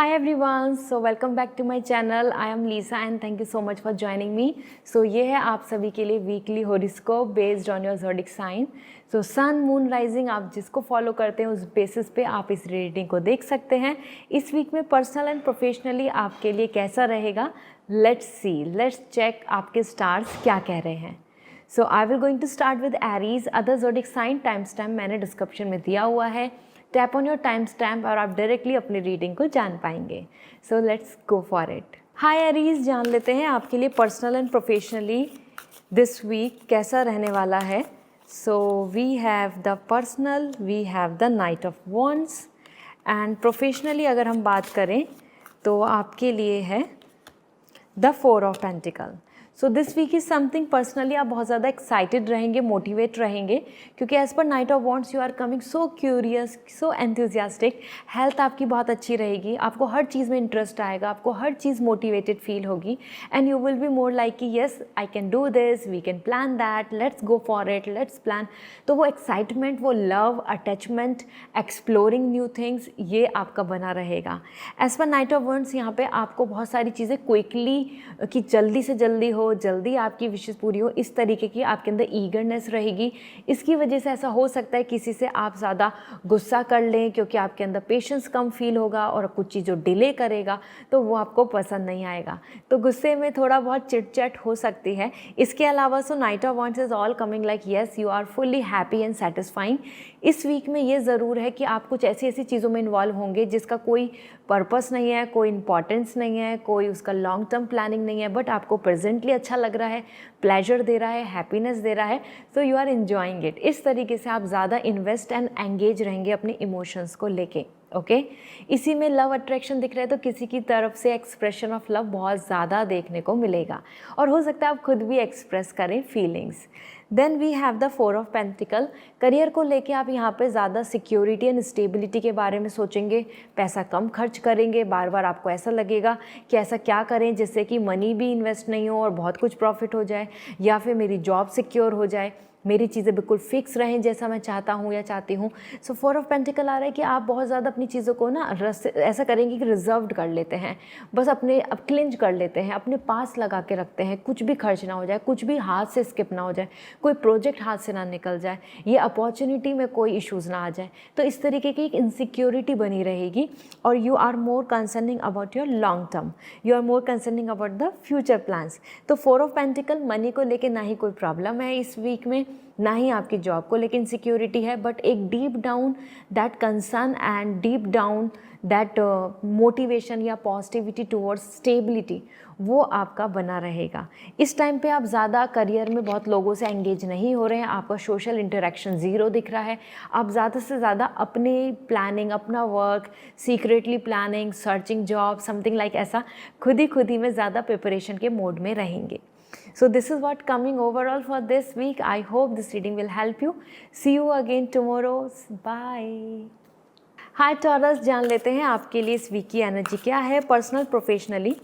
Hi everyone, so welcome back to my channel. I am Lisa and thank you so much for joining me. So ये है आप सभी के लिए weekly horoscope based on your zodiac sign. So sun moon rising आप जिसको follow करते हैं उस बेसिस पे आप इस रीडिंग को देख सकते हैं. इस वीक में पर्सनल एंड प्रोफेशनली आपके लिए कैसा रहेगा, लेट्स सी, लेट्स चेक आपके स्टार्स क्या कह रहे हैं. So I will going to start with Aries. Other zodiac sign time stamp मैंने डिस्क्रिप्शन में दिया हुआ है. Tap on your time stamp और आप डायरेक्टली अपनी रीडिंग को जान पाएंगे. So let's go for it. Hi Aries, जान लेते हैं आपके लिए personal and professionally this week कैसा रहने वाला है. So we have the personal, we have the knight of wands and professionally अगर हम बात करें तो आपके लिए है the four of pentacle. So this week is something personally आप बहुत ज़्यादा एक्साइटेड रहेंगे, मोटिवेट रहेंगे, क्योंकि एज़ पर knight of wands you are coming so curious, so enthusiastic. Health आपकी बहुत अच्छी रहेगी, आपको हर चीज़ में इंटरेस्ट आएगा, आपको हर चीज़ मोटिवेटेड फील होगी and you will be more like कि yes I can do this, we can plan that, let's go for it, let's plan. तो वो एक्साइटमेंट, वो love, attachment, exploring new things, ये आपका बना रहेगा. एज़ पर नाइट ऑफ वॉन्ड्स यहाँ पे आपको बहुत सारी चीज़ें क्विकली कि जल्दी से जल्दी हो, जल्दी आपकी विशेष पूरी हो, इस तरीके की आपके अंदर ईगरनेस रहेगी. इसकी वजह से ऐसा हो सकता है किसी से आप ज़्यादा गुस्सा कर लें, क्योंकि आपके अंदर पेशेंस कम फील होगा और कुछ चीज़ जो डिले करेगा तो वो आपको पसंद नहीं आएगा. तो गुस्से में थोड़ा बहुत चिटचट हो सकती है. इसके अलावा so knight of wands is all coming like yes you are fully happy and satisfying. इस वीक में ये ज़रूर है कि आप कुछ ऐसी ऐसी चीज़ों में इन्वॉल्व होंगे जिसका कोई पर्पस नहीं है, कोई इंपॉर्टेंस नहीं है, कोई उसका लॉन्ग टर्म प्लानिंग नहीं है, बट आपको प्रेजेंटली अच्छा लग रहा है, प्लेजर दे रहा है, हैप्पीनेस दे रहा है, so you are enjoying it. इस तरीके से आप ज़्यादा इन्वेस्ट एंड एंगेज रहेंगे अपने इमोशंस को लेके. ओके इसी में लव अट्रैक्शन दिख रहा है तो किसी की तरफ से एक्सप्रेशन ऑफ लव बहुत ज़्यादा देखने को मिलेगा और हो सकता है आप खुद भी एक्सप्रेस करें feelings. Then we have the four of pentacle. Career को लेके आप यहाँ पे ज़्यादा सिक्योरिटी एंड स्टेबिलिटी के बारे में सोचेंगे, पैसा कम खर्च करेंगे, बार बार आपको ऐसा लगेगा कि ऐसा क्या करें जिससे कि मनी भी इन्वेस्ट नहीं हो और बहुत कुछ प्रॉफिट हो जाए, या फिर मेरी जॉब सिक्योर हो जाए, मेरी चीज़ें बिल्कुल फिक्स रहें जैसा मैं चाहता हूँ या चाहती हूँ. सो फोर ऑफ पेंटिकल आ रहा है कि आप बहुत ज़्यादा अपनी चीज़ों को ना ऐसा करेंगे कि रिजर्व्ड कर लेते हैं, बस अपने अब क्लिंच कर लेते हैं, अपने पास लगा के रखते हैं, कुछ भी खर्च ना हो जाए, कुछ भी हाथ से स्किप ना हो जाए, कोई प्रोजेक्ट हाथ से ना निकल जाए, ये अपॉर्चुनिटी में कोई इश्यूज़ ना आ जाए. तो इस तरीके की एक इनसिक्योरिटी बनी रहेगी और you are more concerning about your long term, you are more concerning about the future plans. तो फोर ऑफ पेंटिकल मनी को लेके ना ही कोई प्रॉब्लम है इस वीक में, ना ही आपकी जॉब को लेकिन सिक्योरिटी है, बट एक deep down that concern and deep down that motivation या पॉजिटिविटी टुवर्ड्स स्टेबिलिटी वो आपका बना रहेगा. इस टाइम पे आप ज़्यादा करियर में बहुत लोगों से एंगेज नहीं हो रहे हैं, आपका सोशल इंटरेक्शन ज़ीरो दिख रहा है. आप ज़्यादा से ज़्यादा अपने प्लानिंग, अपना work, secretly planning, searching job, something like ऐसा खुद ही में ज़्यादा प्रिपरेशन के मोड में रहेंगे. So this is what coming overall for this week. I hope this reading will help you. See you again tomorrow. Bye. Hi Taurus, जान लेते हैं आपके लिए इस वीक की एनर्जी क्या है पर्सनल प्रोफेशनली.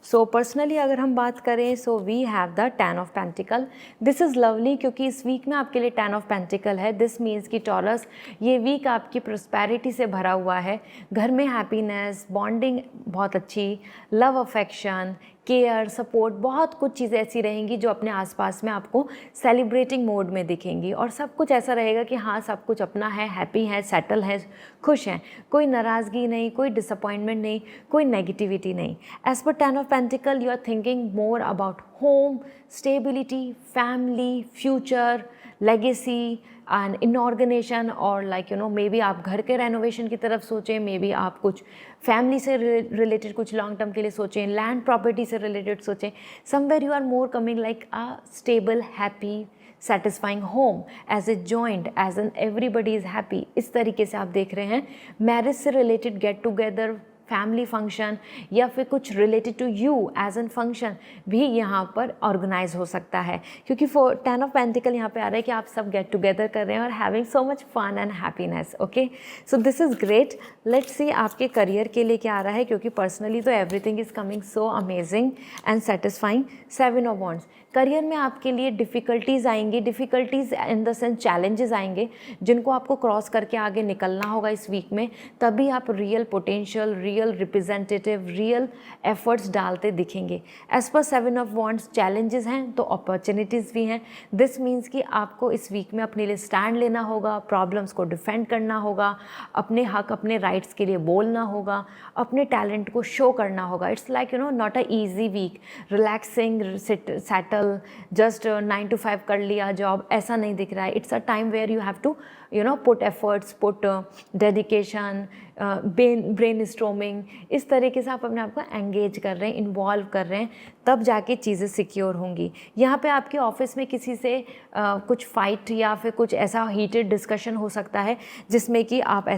सो पर्सनली अगर हम बात करें so we have the 10 of pentacle. This is lovely क्योंकि इस वीक में आपके लिए 10 ऑफ पेंटिकल है. दिस मीन्स कि टॉरस ये वीक आपकी प्रॉस्पेरिटी से भरा हुआ है. घर में हैप्पीनेस, बॉन्डिंग बहुत अच्छी, लव अफेक्शन, केयर, सपोर्ट, बहुत कुछ चीज़ें ऐसी रहेंगी जो अपने आसपास में आपको सेलिब्रेटिंग मोड में दिखेंगी और सब कुछ ऐसा रहेगा कि हाँ सब कुछ अपना है, हैप्पी है, सेटल है, खुश हैं, कोई नाराज़गी नहीं, कोई डिसअपॉइंटमेंट नहीं, कोई नेगेटिविटी नहीं. As per 10 of pentacle you are thinking more about home, stability, family, future, legacy and in organisation और like you know maybe आप घर के रेनोवेशन की तरफ सोचें, मे बी आप कुछ फैमिली से रिलेटेड कुछ लॉन्ग टर्म के लिए सोचें, लैंड प्रॉपर्टी से रिलेटेड सोचें. Somewhere you are more coming like a stable, happy, satisfying home as a joint, as an everybody is happy. इस तरीके से आप देख रहे हैं. मैरिज से related get together, family function या फिर कुछ related to you as an function भी यहाँ पर ऑर्गेनाइज हो सकता है, क्योंकि 10 ऑफ पेंटिकल यहाँ पे आ रहा है कि आप सब गेट टुगेदर कर रहे हैं और having so much fun and happiness. Okay so this is great. Let's see आपके करियर के लिए क्या आ रहा है, क्योंकि पर्सनली तो everything is coming so amazing and satisfying. 7 of wands. Career में आपके लिए डिफ़िकल्टीज़ आएंगी, difficulties in the sense challenges आएंगे जिनको आपको क्रॉस करके आगे निकलना होगा इस वीक में. तभी आप real potential, real real representative, real efforts डालते दिखेंगे। As per 7 of wands, challenges हैं तो अपॉर्चुनिटीज़ भी हैं। दिस मीन्स कि आपको इस वीक में अपने लिए स्टैंड लेना होगा, प्रॉब्लम्स को डिफेंड करना होगा, अपने हक, अपने राइट्स के लिए बोलना होगा, अपने टैलेंट को शो करना होगा। It's like not a easy week, relaxing, settle, just 9 to 5 कर लिया जॉब, ऐसा नहीं दिख रहा है। It's a time where you have to put efforts, put dedication, brainstorming, इस तरीके से आप अपने आप को एंगेज कर रहे हैं, इन्वॉल्व कर रहे हैं, तब जाके चीज़ें सिक्योर होंगी। यहाँ पे आपके ऑफिस में किसी से कुछ फाइट या फिर कुछ ऐसा हीटेड डिस्कशन हो सकता है जिसमें कि आप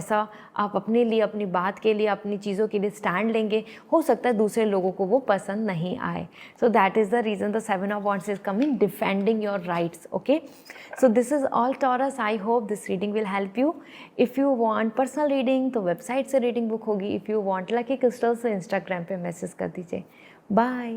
अपने लिए, अपनी बात के लिए, अपनी चीज़ों के लिए स्टैंड लेंगे। हो सकता है दूसरे लोगों को वो पसंद नहीं आए। सो that is the reason the 7 of wands is coming, defending your rights. Okay, so this is all taurus. I hope this reading will help you. If you want personal reading तो वेबसाइट से reading book होगी। If you want lucky crystals तो Instagram पे message कर दीजिए। Bye.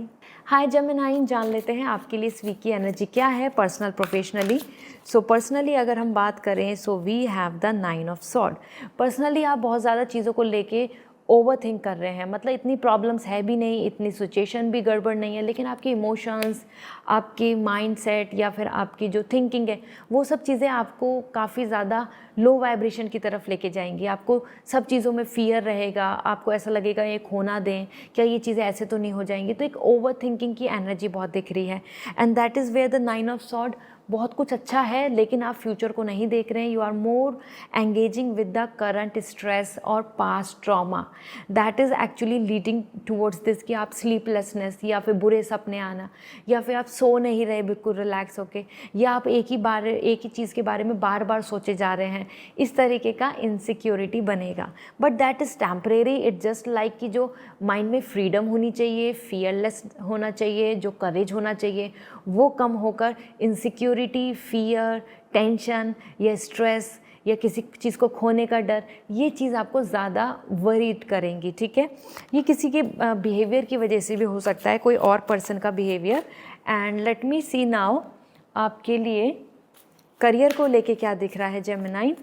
हाय Gemini, जान लेते हैं आपके लिए इस वीक की एनर्जी क्या है, पर्सनल, प्रोफेशनली। सो पर्सनली अगर हम बात करें, so we have the 9 of sword. Personally आप बहुत ज़्यादा चीज़ों को लेके ओवर थिंक कर रहे हैं, मतलब इतनी प्रॉब्लम्स है भी नहीं, इतनी सिचुएशन भी गड़बड़ नहीं है, लेकिन आपके इमोशंस, आपकी माइंडसेट या फिर आपकी जो थिंकिंग है, वो सब चीज़ें आपको काफ़ी ज़्यादा लो वाइब्रेशन की तरफ लेके जाएंगी। आपको सब चीज़ों में फियर रहेगा, आपको ऐसा लगेगा ये खोना दें, क्या ये चीज़ें ऐसे तो नहीं हो जाएंगी। तो एक ओवर थिंकिंग की एनर्जी बहुत दिख रही है, and that is where the 9 of sword. बहुत कुछ अच्छा है लेकिन आप फ्यूचर को नहीं देख रहे हैं। You are more engaging with the current stress और past trauma, that is actually leading towards this कि आप स्लीपलेसनेस या फिर बुरे सपने आना, या फिर आप सो नहीं रहे बिल्कुल रिलैक्स होके, या आप एक ही चीज़ के बारे में बार बार सोचे जा रहे हैं। इस तरीके का इनसिक्योरिटी बनेगा, but that is temporary. It just like कि जो माइंड में फ्रीडम होनी चाहिए, फियरलेस होना चाहिए, जो करेज होना चाहिए, वो कम होकर इनसिक्योरिटी, फियर, टेंशन या स्ट्रेस या किसी चीज़ को खोने का डर, ये चीज़ आपको ज़्यादा वरीड करेंगी। ठीक है, ये किसी के बिहेवियर की वजह से भी हो सकता है, कोई और पर्सन का behaviour. And let me see now आपके लिए करियर को लेके क्या दिख रहा है जेमिनी।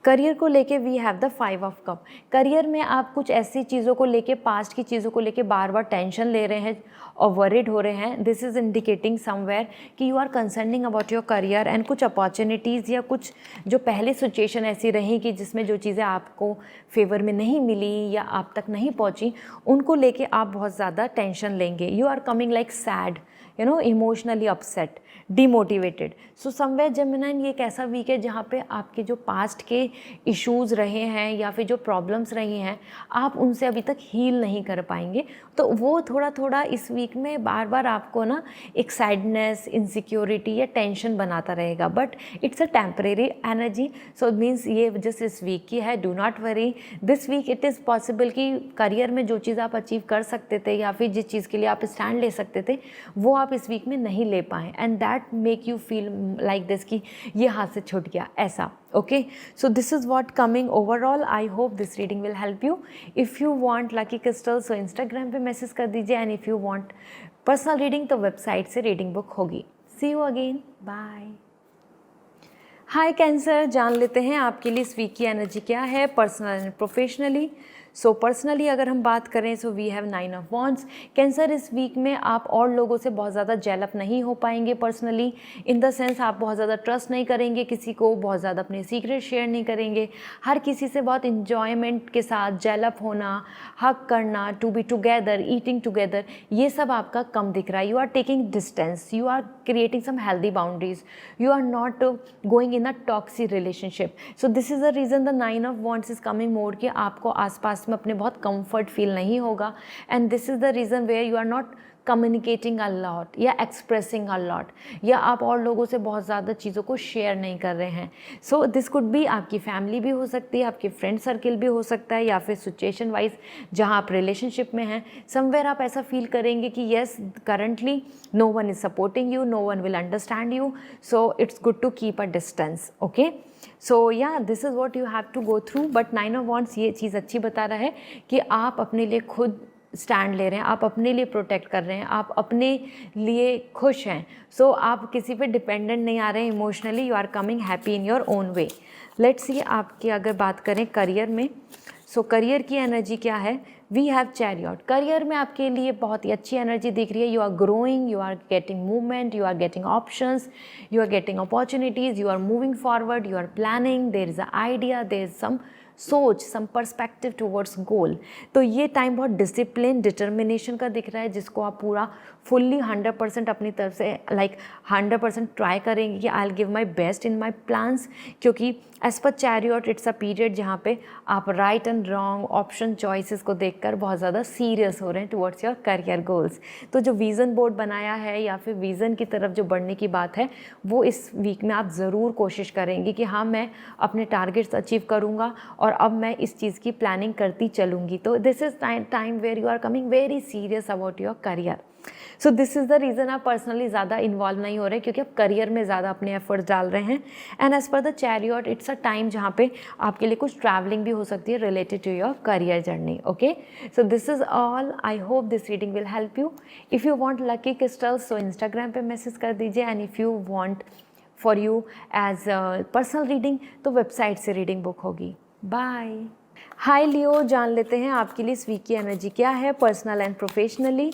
करियर को लेके we have the 5 of cup. Career में आप कुछ ऐसी चीज़ों को लेके, पास्ट की चीज़ों को लेके बार बार टेंशन ले रहे हैं और वरिड हो रहे हैं। दिस इज़ इंडिकेटिंग समवेयर कि you are concerning about your career, and कुछ अपॉर्चुनिटीज़ या कुछ जो पहले सिचुएशन ऐसी रही कि जिसमें जो चीज़ें आपको फेवर में नहीं मिली या आप तक नहीं पहुँची, उनको लेके आप बहुत ज़्यादा टेंशन लेंगे। You are coming like sad, emotionally upset, demotivated. So somewhere Gemini, ये एक ऐसा वीक है जहाँ पे आपके जो पास्ट के इश्यूज़ रहे हैं या फिर जो प्रॉब्लम्स रही हैं, आप उनसे अभी तक हील नहीं कर पाएंगे। तो वो थोड़ा थोड़ा इस वीक में बार बार आपको ना एक सैडनेस, इनसिक्योरिटी या टेंशन बनाता रहेगा, but it's a temporary energy. So means ये जस्ट इस वीक की है, do not worry. This week it is possible कि करियर में जो चीज़ आप अचीव कर सकते थे या फिर जिस चीज़ के लिए आप स्टैंड ले सकते थे, वो आप इस वीक में नहीं ले पाएँ, and that make you feel like this कि ये हाथ से छूट गया, ऐसा। Okay, so this is what coming overall. I hope this reading will help you. If you want lucky crystal so Instagram पे मैसेज कर दीजिए, and if you want personal reading तो वेबसाइट से रीडिंग बुक होगी। See you again, bye. Hi Cancer, जान लेते हैं आपके लिए इस वीक की एनर्जी क्या है, personal and professionally. So personally अगर हम बात करें, so we have 9 of wands. Cancer, इस वीक में आप और लोगों से बहुत ज़्यादा जेलअप नहीं हो पाएंगे पर्सनली, इन द सेंस आप बहुत ज़्यादा ट्रस्ट नहीं करेंगे किसी को, बहुत ज़्यादा अपने सीक्रेट शेयर नहीं करेंगे, हर किसी से बहुत इन्जॉयमेंट के साथ जेलअप होना, हक करना, to be together, eating together, ये सब आपका कम दिख रहा है। You are taking distance, you are creating some healthy boundaries, you are not going in a toxic relationship. So this is the reason the 9 of wands is coming more, कि आपको आसपास में अपने बहुत कंफर्ट फील नहीं होगा, and this is the reason where you are not communicating a lot या expressing a lot, या आप और लोगों से बहुत ज़्यादा चीज़ों को शेयर नहीं कर रहे हैं। सो दिस कुड बी आपकी फैमिली भी हो सकती है, आपके फ्रेंड सर्किल भी हो सकता है, या फिर सिचुएशन वाइज जहाँ आप रिलेशनशिप में हैं, समवेयर आप ऐसा फील करेंगे कि yes currently no one is supporting you, no one will understand you, so it's good to keep a distance. Okay, so yeah this is what you have to go through. But 9 of wands ये चीज़ अच्छी बता रहा है कि आप अपने लिए खुद स्टैंड ले रहे हैं, आप अपने लिए प्रोटेक्ट कर रहे हैं, आप अपने लिए खुश हैं। सो आप किसी पे डिपेंडेंट नहीं आ रहे हैं emotionally, you are coming happy in your own way. Let's see आपकी अगर बात करें करियर में, सो करियर की एनर्जी क्या है, वी हैव चैरियट। करियर में आपके लिए बहुत ही अच्छी एनर्जी दिख रही है। You are growing, you are getting movement, you are getting options, you are getting opportunities, you are moving forward, you are planning, there is a idea, there is some सोच, some perspective towards गोल। तो ये time बहुत discipline, determination का दिख रहा है, जिसको आप पूरा फुल्ली 100% अपनी तरफ से 100% ट्राई करेंगे कि I will give my best in my plans, क्योंकि as per chariot it's a period जहाँ पे आप right and wrong option choices को देखकर बहुत ज़्यादा सीरियस हो रहे हैं टुवर्ड्स योर करियर गोल्स। तो जो विज़न बोर्ड बनाया है या फिर विज़न की तरफ जो बढ़ने की बात है, वो इस वीक में आप ज़रूर कोशिश करेंगे कि हाँ, मैं अपने टारगेट्स अचीव करूँगा और अब मैं इस चीज़ की प्लानिंग करती चलूँगी। तो this is time where you are coming very serious about your career. So this is the reason आप पर्सनली ज़्यादा इन्वॉल्व नहीं हो रहे, क्योंकि आप करियर में ज़्यादा अपने एफर्ट्स डाल रहे हैं। And as per the chariot it's a time जहाँ पे आपके लिए कुछ ट्रैवलिंग भी हो सकती है related to your career journey. Okay, so this is all. I hope this reading will help you. If you want lucky crystals तो इंस्टाग्राम पे मैसेज कर दीजिए, and if you want for you as personal reading तो website से reading book होगी। Bye. Hi Leo, जान लेते हैं आपके लिए इस वीक की एनर्जी क्या है, personal and professionally.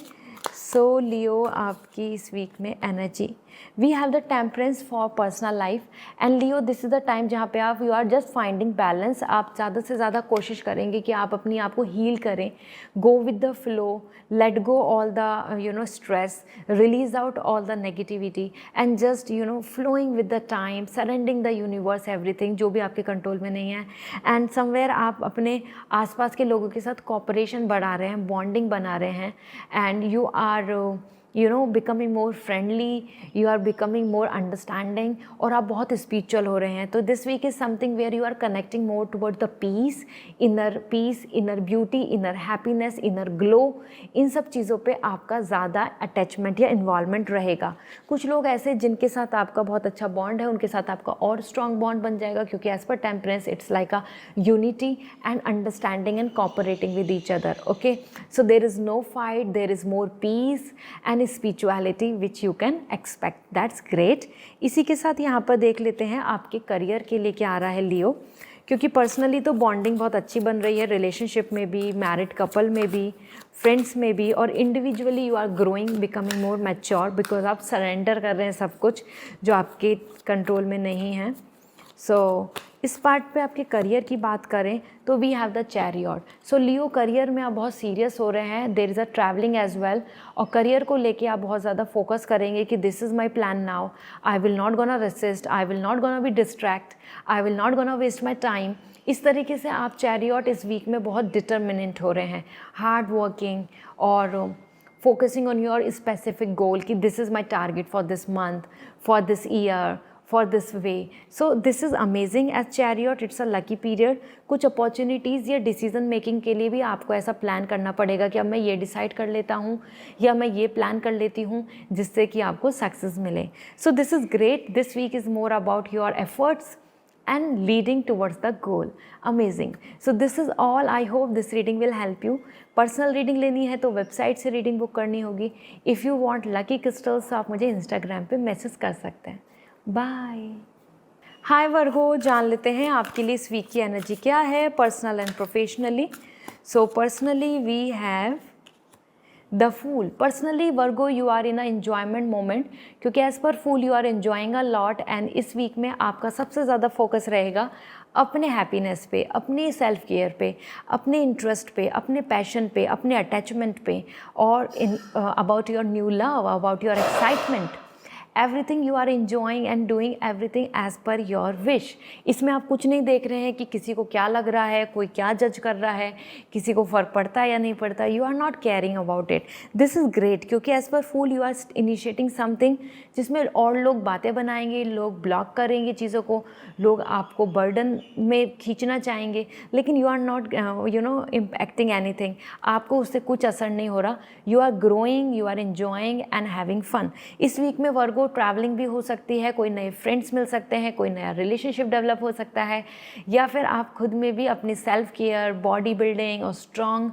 So Leo, आपकी इस वीक में energy, we have the temperance for personal life. And Leo, this is the time जहाँ पे आप you are just finding balance. आप ज़्यादा से ज़्यादा कोशिश करेंगे कि आप अपनी आप को हील करें, go with the flow, let go all the stress, release out all the negativity and just flowing with the time, surrendering the universe everything जो भी आपके कंट्रोल में नहीं है। एंड समवेयर आप अपने आसपास के लोगों के साथ कॉपरेशन बढ़ा रहे हैं, बॉन्डिंग बना रहे हैं, and you are becoming more friendly, you are becoming more understanding, और आप बहुत स्पिरिचुअल हो रहे हैं। तो this week is something where you are connecting more toward the peace, inner beauty, inner happiness, inner glow. इन सब चीज़ों पे आपका ज़्यादा अटैचमेंट या इन्वॉल्वमेंट रहेगा। कुछ लोग ऐसे जिनके साथ आपका बहुत अच्छा बॉन्ड है, उनके साथ आपका और स्ट्रॉन्ग बॉन्ड बन जाएगा, क्योंकि as per temperance it's like a unity and understanding and cooperating with each other. Okay, so there is no fight, there is more peace and spirituality which you can expect. That's great. इसी के साथ यहाँ पर देख लेते हैं आपके career के लिए क्या आ रहा है लियो, क्योंकि पर्सनली तो बॉन्डिंग बहुत अच्छी बन रही है, रिलेशनशिप में भी, मैरिड कपल में भी, फ्रेंड्स में भी, और individually you are growing, becoming more mature, because आप सरेंडर कर रहे हैं सब कुछ जो आपके कंट्रोल में नहीं है। सो इस पार्ट पे आपके करियर की बात करें तो we have the chariot. So Leo, career में आप बहुत सीरियस हो रहे हैं, there is a travelling as well, और करियर को लेके आप बहुत ज़्यादा फोकस करेंगे कि this is my plan now, I will not gonna resist, I will not gonna be distract, I will not gonna waste my time. इस तरीके से आप चैरियट इस वीक में बहुत डिटर्मिनेंट हो रहे हैं, हार्ड वर्किंग और focusing on your specific goal कि this is my target for this month, for this year, for this way. So this is amazing as chariot, it's a lucky period. कुछ opportunities या decision making के लिए भी आपको ऐसा plan करना पड़ेगा कि अब मैं ये डिसाइड कर लेता हूँ या मैं ये प्लान कर लेती हूँ जिससे कि आपको सक्सेस मिले। So this is great. This week is more about your efforts and leading towards the goal. Amazing. So this is all. I hope this reading will help you. Personal reading लेनी है तो website से reading book करनी होगी। If you want lucky crystals तो आप मुझे Instagram पे मैसेज कर सकते हैं। बाय। हाय वर्गो, जान लेते हैं आपके लिए इस वीक की एनर्जी क्या है, personal and professionally. So personally we have the fool. Personally Virgo, you are in a enjoyment moment, क्योंकि as per fool you are enjoying a lot, and इस वीक में आपका सबसे ज़्यादा फोकस रहेगा अपने हैप्पीनेस पे, अपने सेल्फ केयर पे, अपने इंटरेस्ट पे, अपने पैशन पे, अपने अटैचमेंट पे, और in about your new love, about your excitement, everything you are enjoying and doing everything as per your wish. इसमें आप कुछ नहीं देख रहे हैं कि किसी को क्या लग रहा है, कोई क्या जज कर रहा है, किसी को फ़र्क पड़ता है या नहीं पड़ता। You are not caring about it. This is great, क्योंकि as per fool you are initiating something जिसमें और लोग बातें बनाएंगे, लोग ब्लॉक करेंगे चीज़ों को, लोग आपको बर्डन में खींचना चाहेंगे, लेकिन you are not impacting anything. आपको उससे कुछ असर नहीं हो रहा। You are growing, you are enjoying and having fun. इस वीक में वर्गो वो ट्रैवलिंग भी हो सकती है, कोई नए फ्रेंड्स मिल सकते हैं, कोई नया रिलेशनशिप डेवलप हो सकता है, या फिर आप खुद में भी अपनी सेल्फ केयर, बॉडी बिल्डिंग और स्ट्रॉन्ग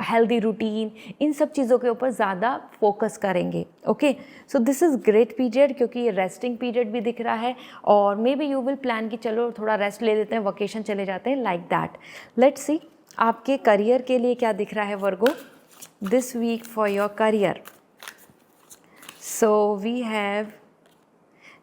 हेल्दी रूटीन, इन सब चीज़ों के ऊपर ज़्यादा फोकस करेंगे। Okay, so this is great period, क्योंकि ये रेस्टिंग पीरियड भी दिख रहा है, और may be you will plan कि चलो थोड़ा रेस्ट ले लेते हैं, वकेशन चले जाते हैं, लाइक दैट। लेट्स सी आपके करियर के लिए क्या दिख रहा है Virgo this week for your career. So we have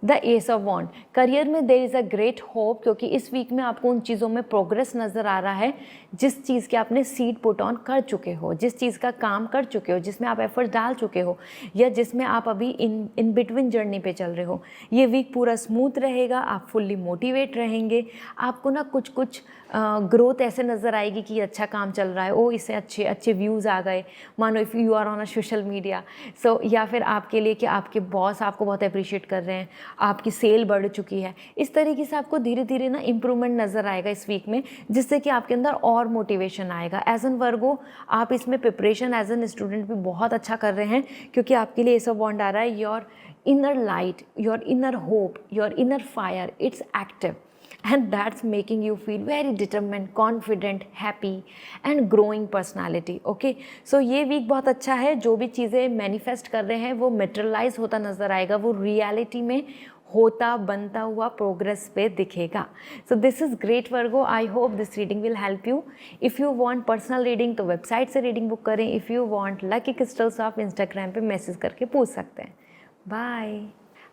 the ace of wand. Career में there is a great hope, क्योंकि इस वीक में आपको उन चीज़ों में प्रोग्रेस नज़र आ रहा है जिस चीज़ के आपने सीड पुट ऑन कर चुके हो, जिस चीज़ का काम कर चुके हो, जिसमें आप एफर्ट डाल चुके हो, या जिसमें आप अभी इन बिटवीन जर्नी पे चल रहे हो। ये वीक पूरा स्मूथ रहेगा, आप फुल्ली मोटिवेट रहेंगे, आपको ना कुछ कुछ ग्रोथ ऐसे नज़र आएगी कि अच्छा काम चल रहा है, ओ इससे अच्छे अच्छे व्यूज़ आ गए, मानो if you are on a social media, so या फिर आपके लिए कि आपके बॉस आपको बहुत अप्रिशिएट कर रहे हैं, आपकी सेल बढ़ चुकी है। इस तरीके से आपको धीरे धीरे ना इम्प्रूवमेंट नज़र आएगा इस वीक में, जिससे कि आपके अंदर और मोटिवेशन आएगा। एज एन वर्गो आप इसमें प्रिपरेशन एज एन स्टूडेंट भी बहुत अच्छा कर रहे हैं, क्योंकि आपके लिए ऐसा बॉन्ड आ रहा है, your inner light, your inner hope, your inner fire, it's active, and that's making you feel very determined, confident, happy and growing personality. Okay, so ये वीक बहुत अच्छा है, जो भी चीज़ें मैनिफेस्ट कर रहे हैं वो मेटेरियलाइज होता नज़र आएगा, वो रियलिटी में होता बनता हुआ प्रोग्रेस पे दिखेगा। सो this is great Virgo, I hope this reading will help you. If you want personal reading तो वेबसाइट से रीडिंग बुक करें, if you want lucky crystals आप इंस्टाग्राम पे मैसेज करके पूछ सकते हैं। बाय।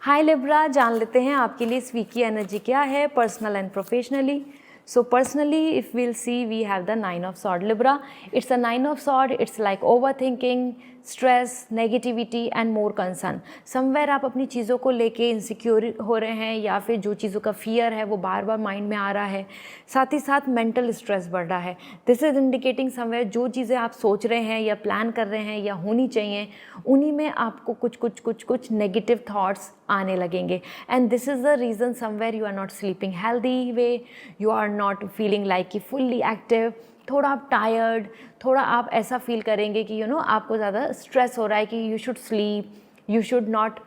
हाय लिब्रा, जान लेते हैं आपके लिए इस वीक की एनर्जी क्या है personal and professionally. So personally if will see we have the 9 of sword Libra. It's a 9 of sword, it's like over thinking, stress, negativity and more concern. Somewhere आप अपनी चीज़ों को लेके इनसिक्योर हो रहे हैं, या फिर जो चीज़ों का फियर है वो बार बार माइंड में आ रहा है, साथ ही साथ मेंटल स्ट्रेस बढ़ रहा है। दिस इज़ इंडिकेटिंग समवेयर जो चीज़ें आप सोच रहे हैं या प्लान कर रहे हैं या होनी चाहिए, उन्हीं में आपको कुछ नेगेटिव थॉट्स आने लगेंगे। And this is the reason somewhere you are not sleeping healthy way, you are not feeling like कि फुल्ली एक्टिव, थोड़ा आप टायर्ड, थोड़ा आप ऐसा फील करेंगे कि आपको ज़्यादा स्ट्रेस हो रहा है कि you should sleep, you should not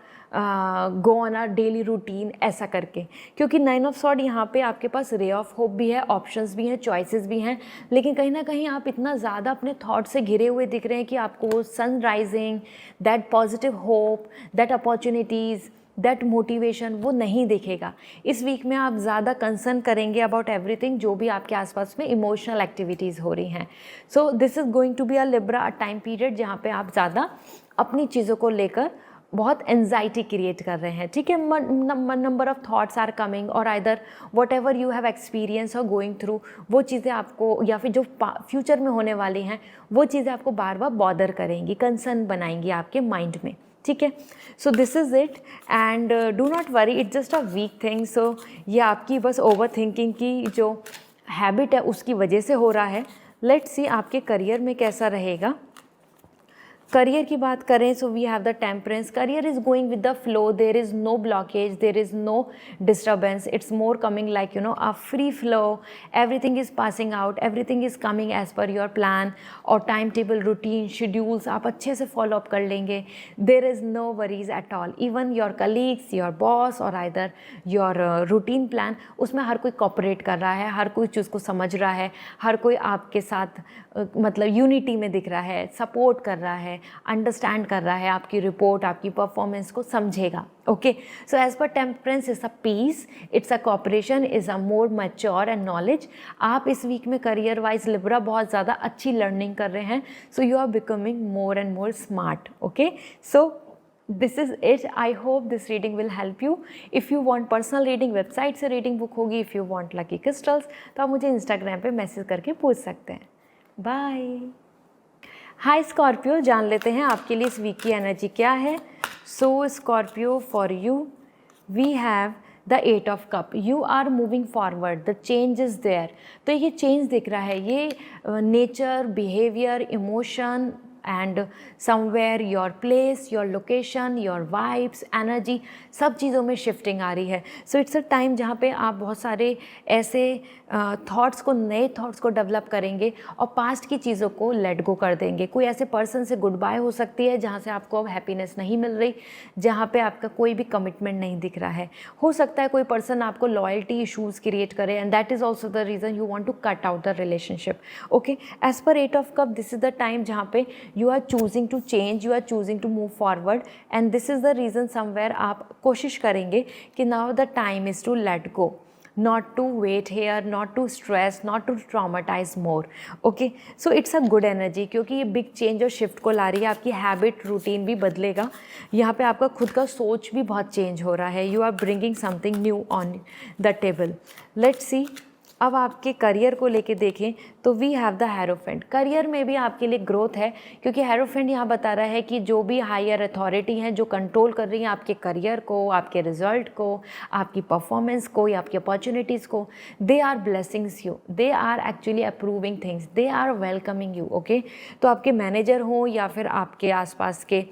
go on a daily routine, ऐसा करके। क्योंकि 9 ऑफ सॉर्ड यहाँ पे आपके पास रे ऑफ होप भी है, ऑप्शंस भी हैं, चॉइसेस भी हैं, लेकिन कहीं ना कहीं आप इतना ज़्यादा अपने थॉट से घिरे हुए दिख रहे हैं कि आपको वो sun rising, that positive hope, that opportunities, that motivation वो नहीं दिखेगा। इस वीक में आप ज़्यादा कंसर्न करेंगे अबाउट एवरीथिंग जो भी आपके आसपास में इमोशनल एक्टिविटीज़ हो रही हैं। So this is going to be a Libra time period जहाँ पे आप ज़्यादा अपनी चीज़ों को लेकर बहुत एंजाइटी क्रिएट कर रहे हैं। ठीक है, number of thoughts are coming, और either whatever you have experience और गोइंग थ्रू, वो चीज़ें आपको, या फिर जो फ्यूचर में होने वाली हैं वो चीज़ें आपको बार बार बॉदर करेंगी, कंसर्न बनाएंगी आपके माइंड में। ठीक है, so this is it, and do not worry, it's just a week thing. So ये आपकी बस ओवर थिंकिंग की जो हैबिट है उसकी वजह से हो रहा है। लेट्स सी आपके करियर में कैसा रहेगा। करियर की बात करें, so we have the temperance. Career is going with the flow, there is no blockage, there is no disturbance, it's more coming like a free flow, everything is passing out, everything is coming as per your plan, और time table, routine, schedules आप अच्छे से follow up कर लेंगे। There is no worries at all, even your colleagues, your boss, और either your routine plan, उसमें हर कोई cooperate कर रहा है, हर कोई चीज़ को समझ रहा है, हर कोई आपके साथ मतलब यूनिटी में दिख रहा है, सपोर्ट कर रहा है, अंडरस्टैंड कर रहा है, आपकी रिपोर्ट, आपकी परफॉर्मेंस को समझेगा। Okay, so as per temperance is a peace, it's a cooperation, is a more mature and knowledge. आप इस वीक में करियर वाइज लिब्रा बहुत ज़्यादा अच्छी लर्निंग कर रहे हैं, so you are becoming more and more smart. Okay, so this is it, I hope this reading will help you. If you want personal reading, website से reading book होगी। If you want lucky crystals तो आप मुझे Instagram पे message करके पूछ सकते हैं। बाय। हाय स्कॉर्पियो, जान लेते हैं आपके लिए इस वीक की एनर्जी क्या है। So Scorpio, for you we have the 8 of cup. You are moving forward, the change is there. तो ये चेंज दिख रहा है, ये nature, behaviour, emotion and somewhere your place, your location, your vibes, energy, सब चीज़ों में शिफ्टिंग आ रही है. सो इट्स अ टाइम जहाँ पे आप बहुत सारे ऐसे थॉट्स को, नए थॉट्स को डेवलप करेंगे और पास्ट की चीज़ों को लेट गो कर देंगे. कोई ऐसे पर्सन से गुड बाय हो सकती है जहाँ से आपको अब हैप्पीनेस नहीं मिल रही, जहाँ पे आपका कोई भी कमिटमेंट नहीं दिख रहा है. हो सकता है कोई पर्सन आपको लॉयल्टी इशूज़ क्रिएट करे and that is also the reason you want to cut out the relationship. Okay, as per 8 of cup this is the time जहाँ पे you are choosing to change, you are choosing to move forward and this is the reason somewhere आप कोशिश करेंगे कि now the time is to let go, not to wait here, not to stress, not to traumatize more. Okay, so it's a good energy क्योंकि ये big change और shift को ला रही है. आपकी हैबिट, रूटीन भी बदलेगा. यहाँ पे आपका खुद का सोच भी बहुत चेंज हो रहा है. You are bringing something new on the table. Let's see अब आपके करियर को लेके देखें तो we have the hierophant. Career में भी आपके लिए ग्रोथ है क्योंकि हेरोफेंट यहाँ बता रहा है कि जो भी हायर अथॉरिटी हैं जो कंट्रोल कर रही हैं आपके करियर को, आपके रिजल्ट को, आपकी परफॉर्मेंस को या आपकी अपॉर्चुनिटीज़ को, they are blessings you, they are actually approving things, they are welcoming you. Okay, तो आपके मैनेजर हो या फिर आपके आसपास के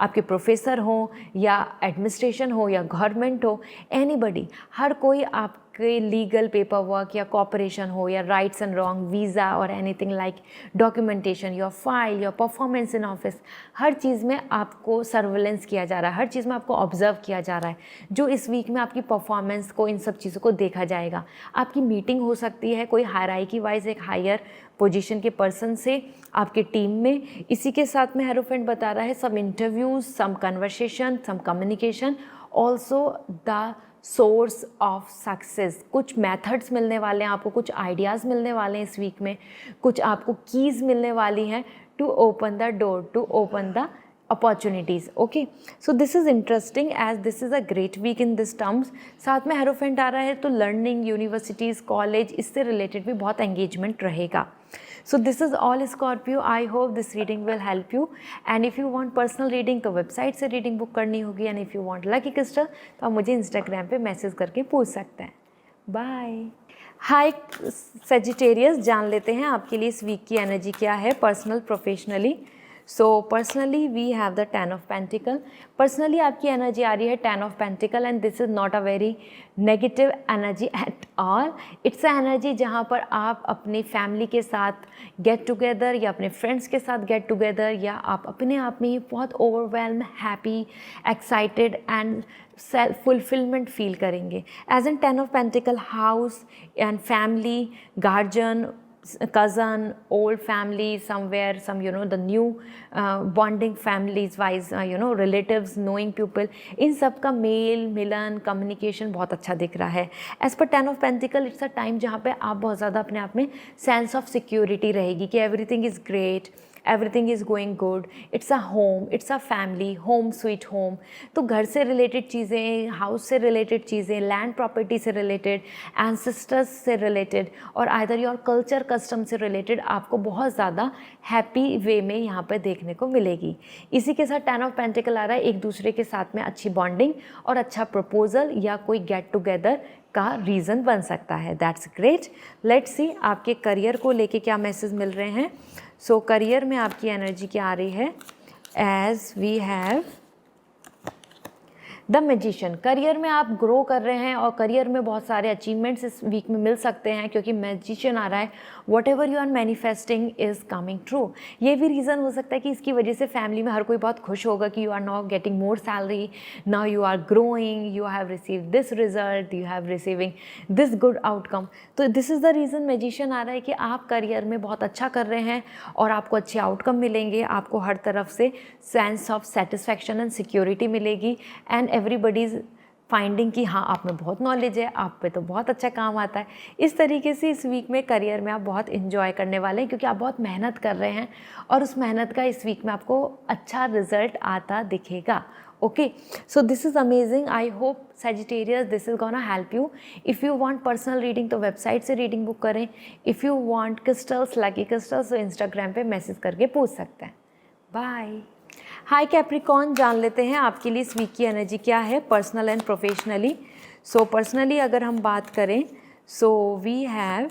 आपके प्रोफेसर हो या एडमिनिस्ट्रेशन हो या गवर्नमेंट हो, एनीबडी, हर कोई आप के लीगल पेपर वर्क या कॉपरेशन हो या राइट्स एंड रॉन्ग, वीज़ा और anything like documentation, your file, your performance in office, हर चीज़ में आपको सर्वेलेंस किया जा रहा है, हर चीज़ में आपको ऑब्जर्व किया जा रहा है. जो इस वीक में आपकी परफॉर्मेंस को, इन सब चीज़ों को देखा जाएगा. आपकी मीटिंग हो सकती है कोई हायरार्की वाइज एक हायर पोजीशन के पर्सन से आपके टीम में. इसी के साथ में हेरोफेंट बता रहा है some interviews, some conversation, some communication, also the source of success. कुछ मेथड्स मिलने वाले हैं आपको, कुछ आइडियाज़ मिलने वाले हैं इस वीक में, कुछ आपको कीज़ मिलने वाली हैं to open the door, to open the opportunities. Okay, so this is interesting as this is a great week in this terms. साथ में हेरोफेंट आ रहा है तो लर्निंग, यूनिवर्सिटीज़, कॉलेज, इससे रिलेटेड भी बहुत एंगेजमेंट रहेगा. So this is all Scorpio. I hope this reading will help you. And if you want personal reading तो वेबसाइट से रीडिंग बुक करनी होगी. And if you want lucky crystal तो आप मुझे इंस्टाग्राम पे मैसेज करके पूछ सकते हैं. बाय. हाय सेजिटेरियस, जान लेते हैं आपके लिए इस वीक की एनर्जी क्या है personal, professionally. So personally we have the 10 of pentacle. Personally आपकी एनर्जी आ रही है 10 of pentacle and this is not a very negative energy at all. It's a energy जहाँ पर आप अपनी फैमिली के साथ गेट टुगेदर या अपने फ्रेंड्स के साथ गेट टुगेदर या आप अपने आप में ही बहुत overwhelm, happy, excited and self fulfilment feel करेंगे. As an 10 of pentacle, house and family, guardian, cousin, old family somewhere, some the new bonding families wise, relatives, knowing people, इन सब का मेल मिलन, कम्युनिकेशन बहुत अच्छा दिख रहा है. As per 10 of pentacle it's a time जहाँ पे आप बहुत ज़्यादा अपने आप में सेंस ऑफ सिक्योरिटी रहेगी कि everything is great, everything is going good. It's a home, it's a family, home sweet home. तो घर से रिलेटेड चीज़ें, हाउस से रिलेटेड चीज़ें, लैंड प्रॉपर्टी से रिलेटेड, एंसेस्टर्स से रिलेटेड और आइदर योर कल्चर, कस्टम से रिलेटेड आपको बहुत ज़्यादा हैप्पी वे में यहाँ पर देखने को मिलेगी. इसी के साथ 10 ऑफ पेंटिकल आ रहा है एक दूसरे के साथ में अच्छी बॉन्डिंग और अच्छा प्रपोजल या कोई गेट टुगेदर का रीज़न बन सकता है. That's great. लेट्स सी आपके करियर को लेके क्या मैसेज मिल रहे हैं. सो करियर में आपकी एनर्जी क्या आ रही है. As we have the magician. Career में आप ग्रो कर रहे हैं और करियर में बहुत सारे अचीवमेंट्स इस वीक में मिल सकते हैं क्योंकि मैजिशियन आ रहा है. Whatever you are manifesting is coming true. ये भी रीज़न हो सकता है कि इसकी वजह से फैमिली में हर कोई बहुत खुश होगा कि you are now getting more salary, now you are growing, you have receive this result, you have receiving this good outcome. तो this is the reason magician आ रहा है कि आप करियर में बहुत अच्छा कर रहे हैं और आपको अच्छे आउटकम मिलेंगे. आपको हर तरफ से sense of satisfaction and security मिलेगी एंड एवरीबडी इज़ फाइंडिंग कि हाँ आप में बहुत नॉलेज है, आप पे तो बहुत अच्छा काम आता है. इस तरीके से इस वीक में करियर में आप बहुत इन्जॉय करने वाले हैं क्योंकि आप बहुत मेहनत कर रहे हैं और उस मेहनत का इस वीक में आपको अच्छा रिजल्ट आता दिखेगा. Okay, so this is amazing. I hope Sagittarius this is gonna help you. If you want personal reading तो वेबसाइट से रीडिंग बुक करें. If you want crystals, lucky crystals, तो इंस्टाग्राम पे मैसेज करके पूछ सकते हैं. बाय. हाय कैप्रिकॉर्न, जान लेते हैं आपके लिए इस वीक की एनर्जी क्या है personal and professionally. So personally अगर हम बात करें so we have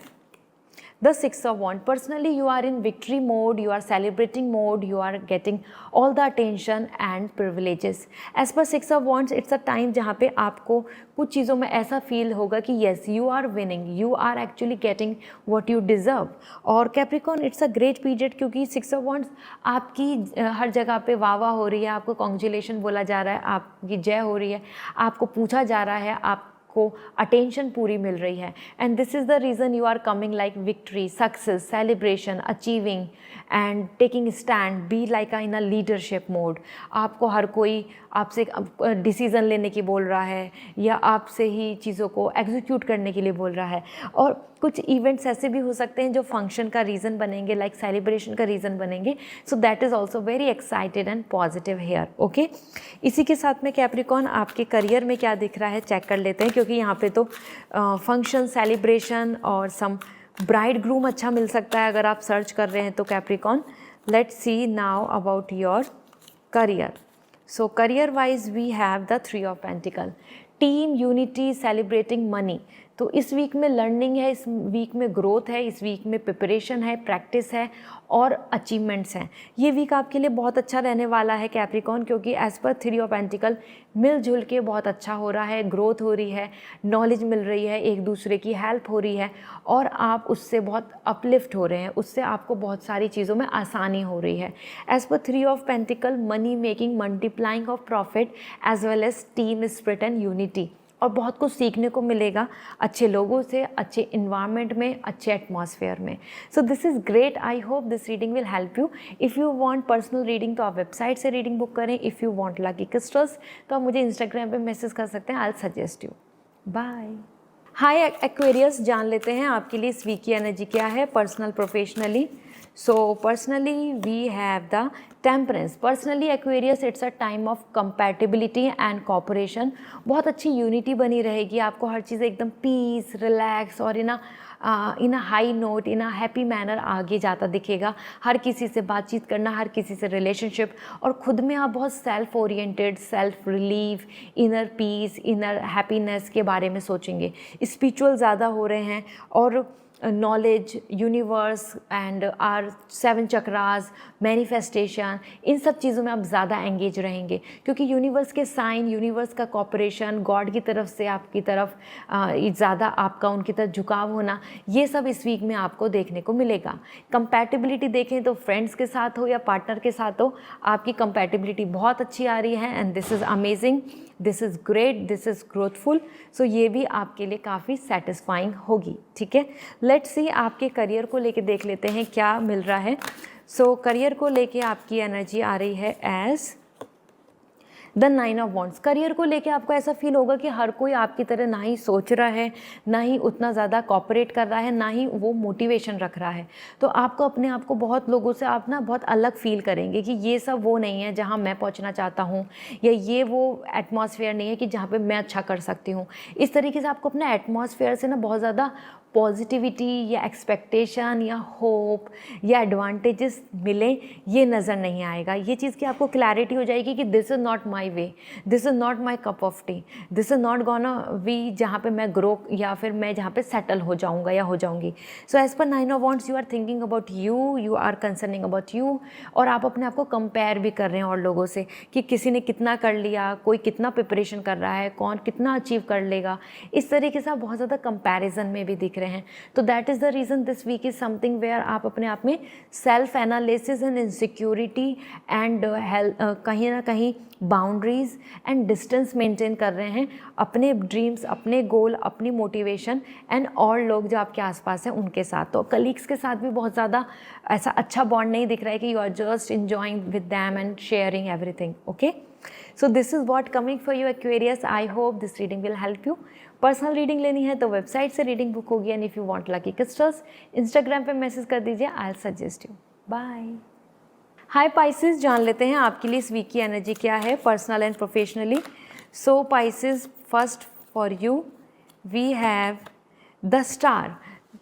the Six of Wands. Personally, you are in victory mode, you are celebrating mode, you are getting all the attention and privileges. As per Six of Wands, it's a time जहाँ पे आपको कुछ चीज़ों में ऐसा feel होगा कि yes, you are winning, you are actually getting what you deserve. और Capricorn, it's a great period क्योंकि Six of Wands आपकी हर जगह पे वाह वाह हो रही है, आपको कॉन्ग्रेचुलेशन बोला जा रहा है, आपकी जय हो रही है, आपको पूछा जा रहा है, आप को अटेंशन पूरी मिल रही है. And this is the reason you are coming like victory, success, celebration, achieving and taking stand, be like in a leadership mode. आपको हर कोई आपसे डिसीज़न लेने की बोल रहा है या आपसे ही चीज़ों को एग्जीक्यूट करने के लिए बोल रहा है. और कुछ इवेंट्स ऐसे भी हो सकते हैं जो फंक्शन का रीज़न बनेंगे, लाइक सेलिब्रेशन का रीज़न बनेंगे. So that is also very excited and positive here. Okay, इसी के साथ में कैप्रिकॉर्न आपके करियर में क्या दिख रहा है चेक कर लेते हैं, क्योंकि यहाँ पे तो फंक्शन, सेलिब्रेशन और सम ब्राइड ग्रूम अच्छा मिल सकता है अगर आप सर्च कर रहे हैं तो Capricorn. Let's see now about your career. So career wise we have the Three of Pentacles, team unity, celebrating money. तो इस वीक में लर्निंग है, इस वीक में ग्रोथ है, इस वीक में प्रिपरेशन है, प्रैक्टिस है और अचीवमेंट्स हैं. ये वीक आपके लिए बहुत अच्छा रहने वाला है कैप्रिकॉर्न, क्योंकि as per three of pentacle मिलजुल के बहुत अच्छा हो रहा है, ग्रोथ हो रही है, नॉलेज मिल रही है, एक दूसरे की हेल्प हो रही है और आप उससे बहुत अपलिफ्ट हो रहे हैं, उससे आपको बहुत सारी चीज़ों में आसानी हो रही है. As per three of pentacle, money making, multiplying of profit as well as team spirit and unity. और बहुत कुछ सीखने को मिलेगा अच्छे लोगों से, अच्छे इन्वायरमेंट में, अच्छे एटमॉस्फेयर में. So this is great. I hope this reading will help you. If you want personal reading तो आप वेबसाइट से रीडिंग बुक करें. If you want lucky crystals तो आप मुझे इंस्टाग्राम पे मैसेज कर सकते हैं. I will suggest you. Bye. Hi Aquarius, जान लेते हैं आपके लिए इस वीक की एनर्जी क्या है personal, professionally. So personally we have the Temperance. Personally Aquarius, it's a time of compatibility and cooperation. बहुत अच्छी यूनिटी बनी रहेगी, आपको हर चीज़ एकदम पीस, रिलैक्स और in a high note, in a happy manner आगे जाता दिखेगा. हर किसी से बातचीत करना, हर किसी से रिलेशनशिप, और ख़ुद में आप बहुत self oriented, self relief, inner peace, inner happiness के बारे में सोचेंगे. स्पिरिचुअल ज़्यादा हो रहे हैं और knowledge, universe and are 7 chakras, manifestation, इन सब चीज़ों में आप ज़्यादा एंगेज रहेंगे, क्योंकि यूनिवर्स के साइन, यूनिवर्स का कॉपरेशन, गॉड की तरफ से आपकी तरफ ज़्यादा आपका उनकी तरफ झुकाव होना, ये सब इस वीक में आपको देखने को मिलेगा. कंपैटिबिलिटी देखें तो फ्रेंड्स के साथ हो या पार्टनर के साथ हो, आपकी कंपैटिबिलिटी बहुत अच्छी आ रही है and this is amazing, this is great, this is growthful. So ये भी आपके लिए काफ़ी सेटिस्फाइंग होगी. ठीक है, लेट्स सी आपके करियर को लेके देख लेते हैं क्या मिल रहा है. सो करियर को लेके आपकी एनर्जी आ रही है as the 9 of wands. Career को लेके आपको ऐसा फील होगा कि हर कोई आपकी तरह ना ही सोच रहा है, ना ही उतना ज़्यादा कॉपरेट कर रहा है, ना ही वो मोटिवेशन रख रहा है. तो आपको अपने आप को बहुत लोगों से आप ना बहुत अलग फील करेंगे कि ये सब वो नहीं है जहाँ मैं पहुँचना चाहता हूँ, या ये वो एटमॉस्फेयर नहीं है कि जहाँ पे मैं अच्छा कर सकती हूँ. इस तरीके से आपको अपने एटमॉस्फेयर से ना बहुत ज़्यादा पॉजिटिविटी या एक्सपेक्टेशन या होप या एडवांटेजेस मिले, ये नज़र नहीं आएगा. ये चीज़ की आपको क्लैरिटी हो जाएगी कि this is not my way, this is not my cup of tea, this is not gonna be जहाँ पे मैं ग्रो या फिर मैं जहाँ पे सेटल हो जाऊँगा या हो जाऊँगी. सो as per 9 of wands, you are thinking about you, you are concerning about you, और आप अपने आप को कंपेयर भी कर रहे हैं और लोगों से कि किसी ने कितना कर लिया, कोई कितना प्रिपरेशन कर रहा है, कौन कितना अचीव कर लेगा. इस तरीके से आप बहुत ज़्यादा कंपैरिजन में भी दिख रहे हैं. तो that is the reason this week is something where आप अपने आप में self analysis and insecurity and कहीं ना कहीं बाउंड्रीज एंड डिस्टेंस मेंटेन कर रहे हैं अपने ड्रीम्स, अपने गोल, अपनी मोटिवेशन एंड और लोग जो आपके आसपास हैं उनके साथ. तो कलीग्स के साथ भी बहुत ज़्यादा ऐसा अच्छा बॉन्ड नहीं दिख रहा है कि you are just enjoying with them and sharing everything. Okay, so this is what coming for you Aquarius. I hope this reading will help you. Personal reading लेनी है तो वेबसाइट से रीडिंग बुक होगी, and if you want lucky crystals Instagram पे message कर दीजिए. I will suggest you. Bye. Hi Pisces, जान लेते हैं आपके लिए इस वीक की एनर्जी क्या है personal and professionally. So Pisces, first for you we have the star.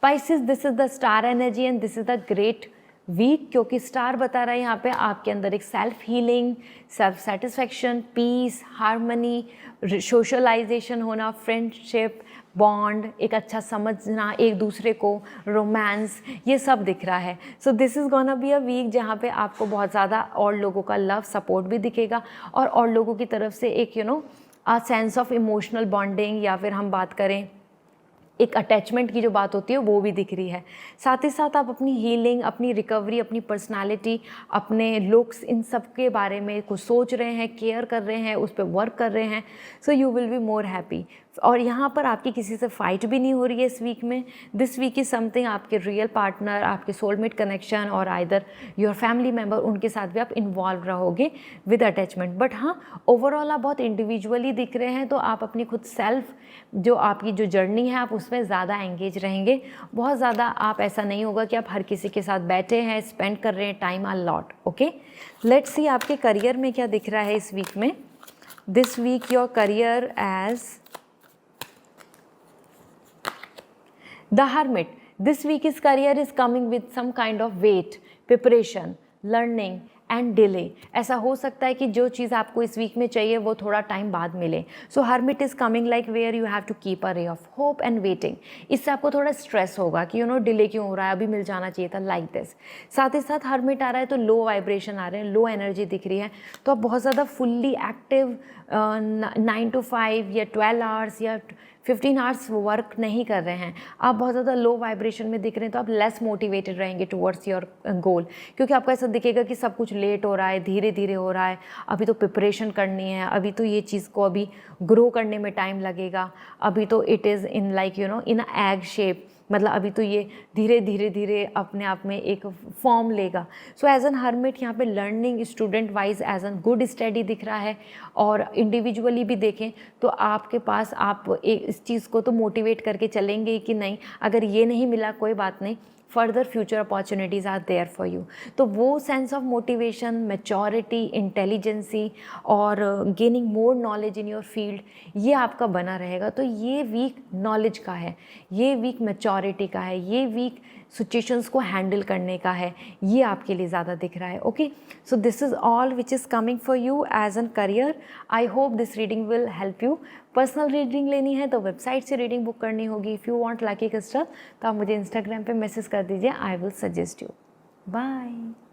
Pisces, this is the star energy and this is the great week क्योंकि स्टार बता रहा है यहाँ पे आपके अंदर एक self healing, self satisfaction, peace, harmony, socialization होना, फ्रेंडशिप, बॉन्ड, एक अच्छा समझना एक दूसरे को, रोमांस, ये सब दिख रहा है। So this is gonna be a week जहाँ पे आपको बहुत ज़्यादा और लोगों का लव सपोर्ट भी दिखेगा और लोगों की तरफ से एक a sense of emotional bonding, या फिर हम बात करें एक अटैचमेंट की जो बात होती है वो भी दिख रही है। साथ ही साथ आप अपनी हीलिंग, अपनी रिकवरी, अपनी पर्सनालिटी, अपने लुक्स, इन सब के बारे में कुछ सोच रहे हैं, केयर कर रहे हैं, उस पर वर्क कर रहे हैं। So you will be more happy. और यहाँ पर आपकी किसी से फाइट भी नहीं हो रही है इस वीक में। दिस वीक इज़ समथिंग आपके रियल पार्टनर, आपके सोलमेट कनेक्शन और आइदर योर फैमिली मेम्बर, उनके साथ भी आप इन्वॉल्व रहोगे विद अटैचमेंट। बट हाँ, ओवरऑल आप बहुत इंडिविजुअली दिख रहे हैं, तो आप अपनी खुद सेल्फ जो आपकी जो जर्नी है आप उसमें ज़्यादा एंगेज रहेंगे। बहुत ज़्यादा आप, ऐसा नहीं होगा कि आप हर किसी के साथ बैठे हैं, स्पेंड कर रहे हैं time a lot. Okay, let's see आपके करियर में क्या दिख रहा है इस वीक में। This week your career as The Hermit. This week his career is coming with some kind of weight, preparation, learning and delay. ऐसा हो सकता है कि जो चीज़ आपको इस वीक में चाहिए वो थोड़ा टाइम बाद मिले। So hermit is coming like where you have to keep a ray of hope and waiting. इससे आपको थोड़ा स्ट्रेस होगा कि डिले क्यों हो रहा है, अभी मिल जाना चाहिए था, लाइक दिस। साथ ही साथ हर्मिट आ रहा है तो लो वाइब्रेशन आ रहे हैं, लो एनर्जी दिख रही है, तो आप बहुत ज़्यादा फुल्ली एक्टिव 9 to 5 या 12 आवर्स या 15 आवर्स वर्क नहीं कर रहे हैं, आप बहुत ज़्यादा लो वाइब्रेशन में दिख रहे हैं, तो आप लेस मोटिवेटेड रहेंगे टुवर्ड्स योर गोल। क्योंकि आपको ऐसा दिखेगा कि सब कुछ लेट हो रहा है, धीरे धीरे हो रहा है, अभी तो प्रिपरेशन करनी है, अभी तो ये चीज़ को अभी ग्रो करने में टाइम लगेगा, अभी तो it is in like in egg shape, मतलब अभी तो ये धीरे धीरे धीरे अपने आप में एक फॉर्म लेगा। सो एज एन हर्मिट यहाँ पे learning student wise as an good study दिख रहा है। और इंडिविजुअली भी देखें तो आपके पास, आप एक इस चीज़ को तो मोटिवेट करके चलेंगे कि नहीं, अगर ये नहीं मिला कोई बात नहीं, further future opportunities are there for you. तो वो sense of motivation, maturity, intelligency और gaining more knowledge in your field, ये आपका बना रहेगा। तो ये वीक नॉलेज का है, ये वीक मैच्योरिटी का है, ये वीक सिचुएशंस को हैंडल करने का है, ये आपके लिए ज़्यादा दिख रहा है। Okay, so this is all which is coming for you as an career. I hope this reading will help you. Personal reading लेनी है तो वेबसाइट से रीडिंग बुक करनी होगी। If you want lucky crystal तो आप मुझे इंस्टाग्राम पे मैसेज कर दीजिए, I will suggest you. Bye.